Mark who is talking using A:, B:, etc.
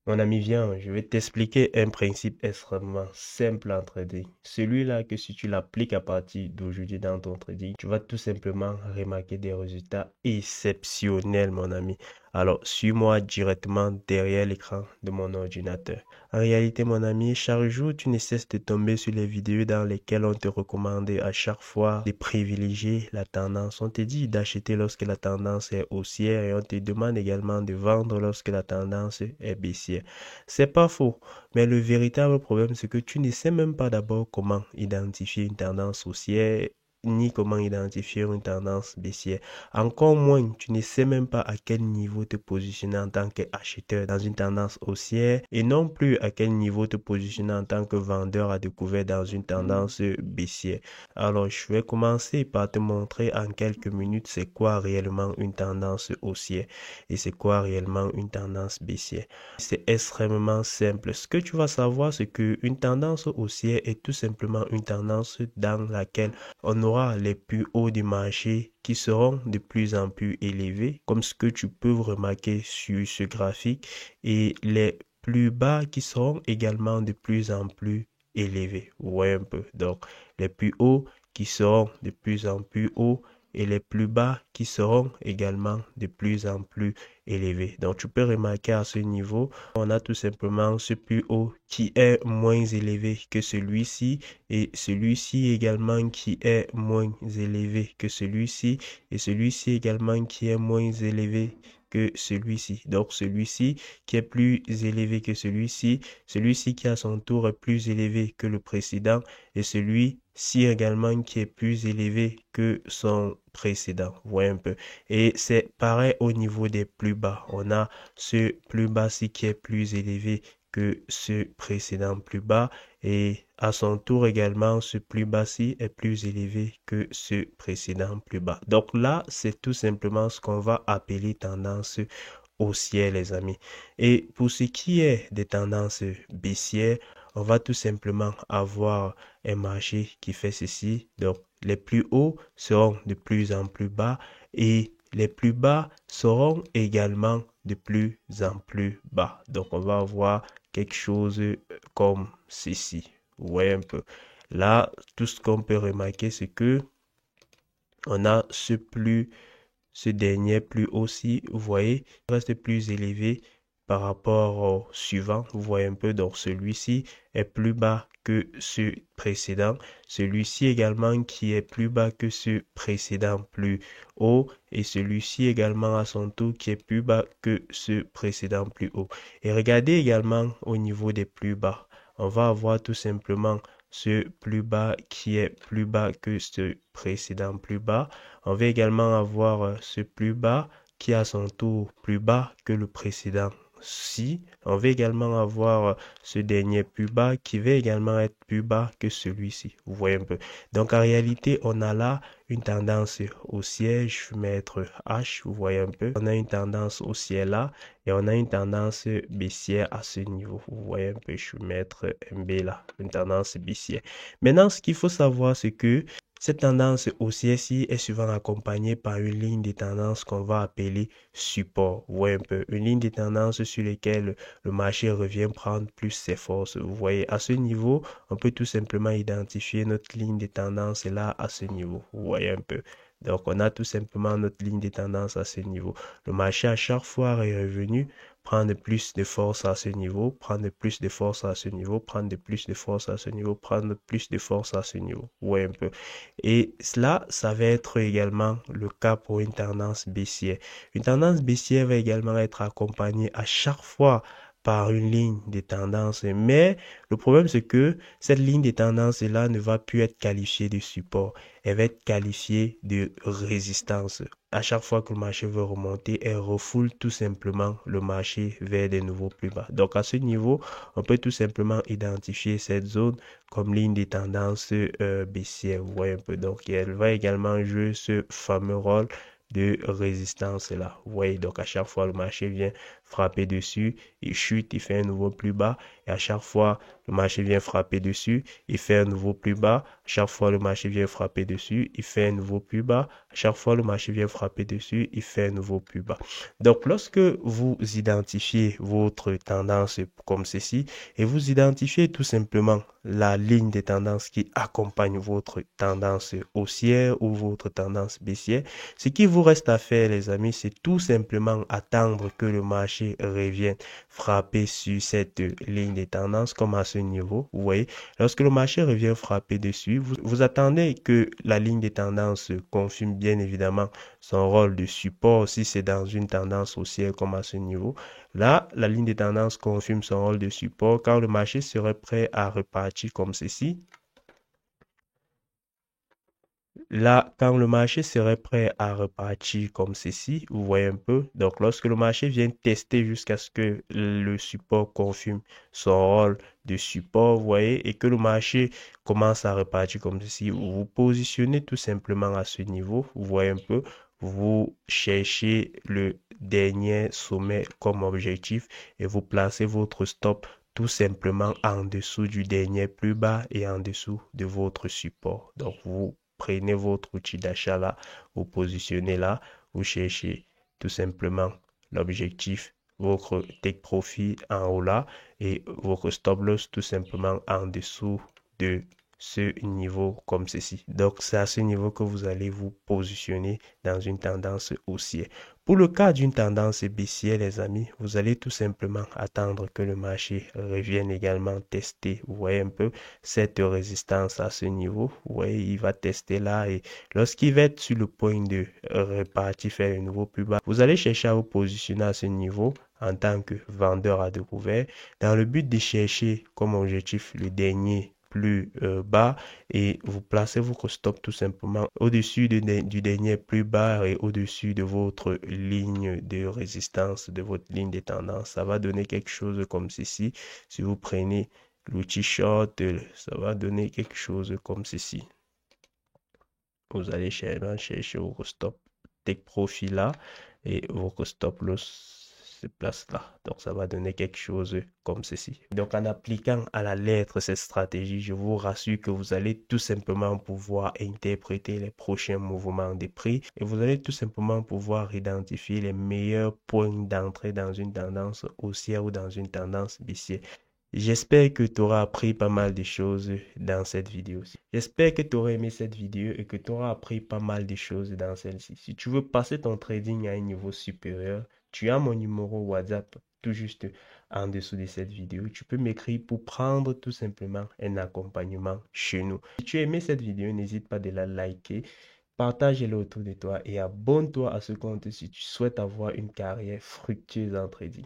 A: Mon ami, viens, je vais t'expliquer un principe extrêmement simple en trading. Celui-là que si tu l'appliques à partir d'aujourd'hui dans ton trading, tu vas tout simplement remarquer des résultats exceptionnels, mon ami. Alors, suis-moi directement derrière l'écran de mon ordinateur. En réalité, mon ami, chaque jour, tu ne cesses de tomber sur les vidéos dans lesquelles on te recommande à chaque fois de privilégier la tendance. On te dit d'acheter lorsque la tendance est haussière et on te demande également de vendre lorsque la tendance est baissière. C'est pas faux, mais le véritable problème, c'est que tu ne sais même pas d'abord comment identifier une tendance haussière ni comment identifier une tendance baissière. Encore moins, tu ne sais même pas à quel niveau te positionner en tant qu'acheteur dans une tendance haussière et non plus à quel niveau te positionner en tant que vendeur à découvert dans une tendance baissière. Alors, je vais commencer par te montrer en quelques minutes c'est quoi réellement une tendance haussière et c'est quoi réellement une tendance baissière. C'est extrêmement simple. Ce que tu vas savoir, c'est qu'une tendance haussière est tout simplement une tendance dans laquelle on aura les plus hauts du marché qui seront de plus en plus élevés, comme ce que tu peux remarquer sur ce graphique, et les plus bas qui seront également de plus en plus élevés. Vous voyez un peu. Donc, les plus hauts qui seront de plus en plus hauts et les plus bas qui seront également de plus en plus élevés. Donc, tu peux remarquer à ce niveau, on a tout simplement ce plus haut qui est moins élevé que celui-ci et celui-ci également qui est moins élevé que celui-ci et celui-ci également qui est moins élevé que celui-ci. Donc, celui-ci qui est plus élevé que celui-ci, celui-ci qui à son tour est plus élevé que le précédent et celui-ci également qui est plus élevé que son précédent. Vous voyez un peu. Et c'est pareil au niveau des plus bas. On a ce plus bas-ci qui est plus élevé que ce précédent plus bas et à son tour également ce plus bas-ci est plus élevé que ce précédent plus bas. Donc là, c'est tout simplement ce qu'on va appeler tendance haussière, les amis. Et pour ce qui est des tendances baissières, on va tout simplement avoir un marché qui fait ceci. Donc, les plus hauts seront de plus en plus bas et les plus bas seront également de plus en plus bas. Donc, on va avoir quelque chose comme ceci. Vous voyez un peu. Là, tout ce qu'on peut remarquer, c'est que on a ce dernier plus haut ci, vous voyez, reste plus élevé par rapport au suivant. Vous voyez un peu, donc celui-ci est plus bas que ce précédent. Celui-ci également qui est plus bas que ce précédent plus haut. Et celui-ci également à son tour qui est plus bas que ce précédent plus haut. Et regardez également au niveau des plus bas. On va avoir tout simplement ce plus bas qui est plus bas que ce précédent plus bas. On va également avoir ce plus bas qui est à son tour plus bas que le précédent. Si, on va également avoir ce dernier plus bas qui va également être plus bas que celui-ci. Vous voyez un peu. Donc en réalité, on a là une tendance haussière. Je vais mettre H, vous voyez un peu. On a une tendance haussière là et on a une tendance baissière à ce niveau. Vous voyez un peu, je vais mettre MB là, une tendance baissière. Maintenant, ce qu'il faut savoir, c'est que cette tendance haussière-ci est souvent accompagnée par une ligne de tendance qu'on va appeler support. Vous voyez un peu, une ligne de tendance sur laquelle le marché revient prendre plus ses forces. Vous voyez, à ce niveau, on peut tout simplement identifier notre ligne de tendance là à ce niveau. Vous voyez un peu. Donc, on a tout simplement notre ligne de tendance à ce niveau. Le marché, à chaque fois, est revenu prendre plus de force à ce niveau, prendre plus de force à ce niveau, prendre plus de force à ce niveau, prendre plus de force à ce niveau. Vous voyez un peu. Et cela, ça va être également le cas pour une tendance baissière. Une tendance baissière va également être accompagnée à chaque fois par une ligne de tendance. Mais le problème, c'est que cette ligne de tendance-là ne va plus être qualifiée de support. Elle va être qualifiée de résistance. À chaque fois que le marché veut remonter, elle refoule tout simplement le marché vers des niveaux plus bas. Donc à ce niveau, on peut tout simplement identifier cette zone comme ligne de tendance baissière. Vous voyez un peu. Donc elle va également jouer ce fameux rôle de résistance là. Vous voyez, donc à chaque fois le marché vient frapper dessus, il chute, il fait un nouveau plus bas. Et à chaque fois, le marché vient frapper dessus, il fait un nouveau plus bas. À chaque fois, le marché vient frapper dessus, il fait un nouveau plus bas. À chaque fois, le marché vient frapper dessus, il fait un nouveau plus bas. Donc, lorsque vous identifiez votre tendance comme ceci, et vous identifiez tout simplement la ligne des tendances qui accompagne votre tendance haussière ou votre tendance baissière, ce qui vous reste à faire, les amis, c'est tout simplement attendre que le marché revienne frapper sur cette ligne des tendances comme à ce niveau. Vous voyez, lorsque le marché revient frapper dessus, vous attendez que la ligne des tendances confirme bien évidemment son rôle de support si c'est dans une tendance haussière comme à ce niveau. Là, la ligne des tendances confirme son rôle de support quand le marché serait prêt à repartir comme ceci. Là, quand le marché serait prêt à repartir comme ceci, vous voyez un peu. Donc, lorsque le marché vient tester jusqu'à ce que le support confirme son rôle de support, vous voyez, et que le marché commence à repartir comme ceci, vous vous positionnez tout simplement à ce niveau. Vous voyez un peu. Vous cherchez le dernier sommet comme objectif et vous placez votre stop tout simplement en dessous du dernier plus bas et en dessous de votre support. Donc, vous prenez votre outil d'achat là, vous positionnez là, vous cherchez tout simplement l'objectif, votre take profit en haut là et votre stop loss tout simplement en dessous de ce niveau comme ceci. Donc, c'est à ce niveau que vous allez vous positionner dans une tendance haussière. Pour le cas d'une tendance baissière, les amis, vous allez tout simplement attendre que le marché revienne également tester, vous voyez un peu, cette résistance à ce niveau. Vous voyez, il va tester là et lorsqu'il va être sur le point de repartir faire un nouveau plus bas, vous allez chercher à vous positionner à ce niveau en tant que vendeur à découvert dans le but de chercher comme objectif le dernier plus bas et vous placez votre stop tout simplement au-dessus du dernier plus bas et au-dessus de votre ligne de résistance, de votre ligne de tendance. Ça va donner quelque chose comme ceci. Si vous prenez l'outil short, ça va donner quelque chose comme ceci. Vous allez chercher vos stop take profit là et vos stop loss se place là. Donc, ça va donner quelque chose comme ceci. Donc, en appliquant à la lettre cette stratégie, je vous rassure que vous allez tout simplement pouvoir interpréter les prochains mouvements des prix et vous allez tout simplement pouvoir identifier les meilleurs points d'entrée dans une tendance haussière ou dans une tendance baissière. J'espère que tu auras appris pas mal de choses dans cette vidéo. J'espère que tu auras aimé cette vidéo et que tu auras appris pas mal de choses dans celle-ci. Si tu veux passer ton trading à un niveau supérieur, tu as mon numéro WhatsApp tout juste en dessous de cette vidéo. Tu peux m'écrire pour prendre tout simplement un accompagnement chez nous. Si tu as aimé cette vidéo, n'hésite pas de la liker, partage-le autour de toi et abonne-toi à ce compte si tu souhaites avoir une carrière fructueuse en trading.